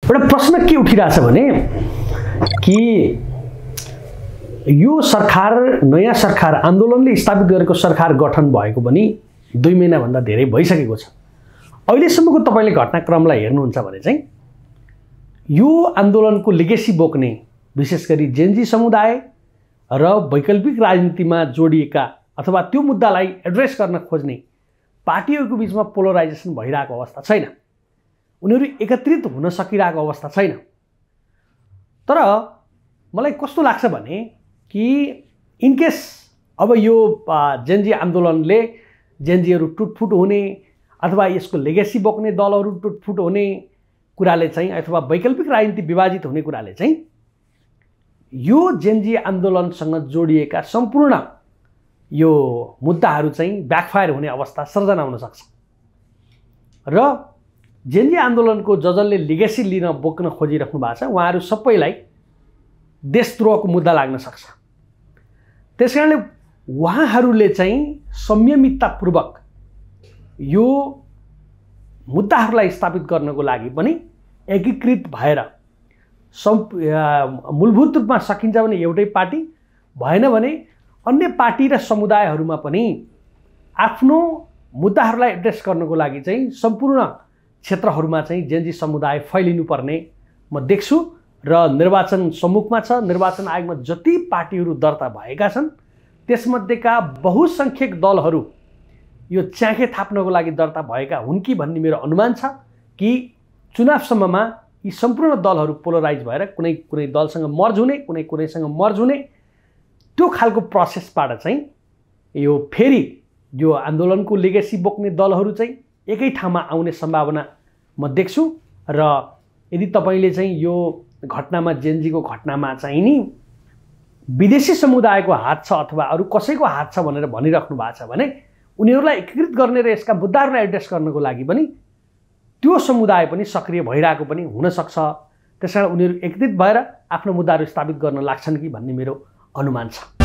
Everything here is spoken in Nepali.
एउटा प्रश्न के उठिरहेछ भने कि यो सरकार नयाँ सरकार आन्दोलनले स्थापित गरेको सरकार गठन भएको पनि 2 महिनाभन्दा धेरै भइसकेको छ। अहिलेसम्मको तपाईले घटनाक्रमलाई हेर्नुहुन्छ भने चाहिँ यो आन्दोलनको लेगेसी बोक्ने विशेष गरी जेनजी समुदाय र वैकल्पिक राजनीतिमा जोडिएका अथवा त्यो मुद्दालाई एड्रेस गर्न खोज्ने पार्टीहरूको बीचमा पोलराइजेसन भइरहेको अवस्था छैन। उनीहरू एकत्रित हुन सकिरहेको अवस्था छैन। तर मलाई कस्तो लाग्छ भने कि इनकेस अब यो जेनजी आन्दोलनले जेनजीहरू टुटफुट हुने अथवा यसको लेगेसी बोक्ने दलहरू टुटफुट हुने कुराले चाहिँ अथवा वैकल्पिक राजनीति विभाजित हुने कुराले चाहिँ यो जेनजी आन्दोलनसँग जोडिएका सम्पूर्ण यो मुद्दाहरू चाहिँ ब्याकफायर हुने अवस्था सर्जना हुन सक्छ र जेनजी आन्दोलनको जसले लेगेसी लिन बोक्न खोजिराख्नु भएको छ उहाँहरू सबैलाई देशद्रोहको मुद्दा लाग्न सक्छ। त्यसकारणले उहाँहरूले चाहिँ संयमिततापूर्वक यो मुद्दाहरूलाई स्थापित गर्नको लागि पनि एकीकृत भएर मूलभूत रूपमा सकिन्छ भने एउटै पार्टी भएन भने अन्य पार्टी र समुदायहरूमा पनि आफ्नो मुद्दाहरूलाई एड्रेस गर्नको लागि चाहिँ सम्पूर्ण क्षेत्रहरूमा चाहिँ जेनजी समुदाय फैलिनुपर्ने म देख्छु र निर्वाचन सम्मुखमा छ। निर्वाचन आयोगमा जति पार्टीहरू दर्ता भएका छन् त्यसमध्येका बहुसंख्यक दलहरू यो च्याखे थाप्नको लागि दर्ता भएका हुन् कि भन्ने मेरो अनुमान छ कि चुनावसम्ममा यी सम्पूर्ण दलहरू पोलराइज भएर कुनै कुनै दलसँग मर्ज हुने कुनै कुनैसँग मर्ज हुने त्यो खालको प्रोसेसबाट चाहिँ यो फेरि यो आन्दोलनको लेगेसी बोक्ने दलहरू चाहिँ एकै ठाउँमा आउने सम्भावना म देख्छु। र यदि तपाईले चाहिँ यो घटनामा जेनजीको घटनामा चाहिँ नि विदेशी समुदायको हात छ अथवा अरू कसैको हात छ भनेर भनिराख्नु भएको छ भने उनीहरूलाई एकीकृत गर्ने र यसका मुद्दाहरूलाई एड्रेस गर्नको लागि पनि त्यो समुदाय पनि सक्रिय भइरहेको पनि हुन सक्छ। त्यसकारण उनीहरू एकत्रित भएर आफ्नो मुद्दाहरू स्थापित गर्न लाग्छन् कि भन्ने मेरो अनुमान छ।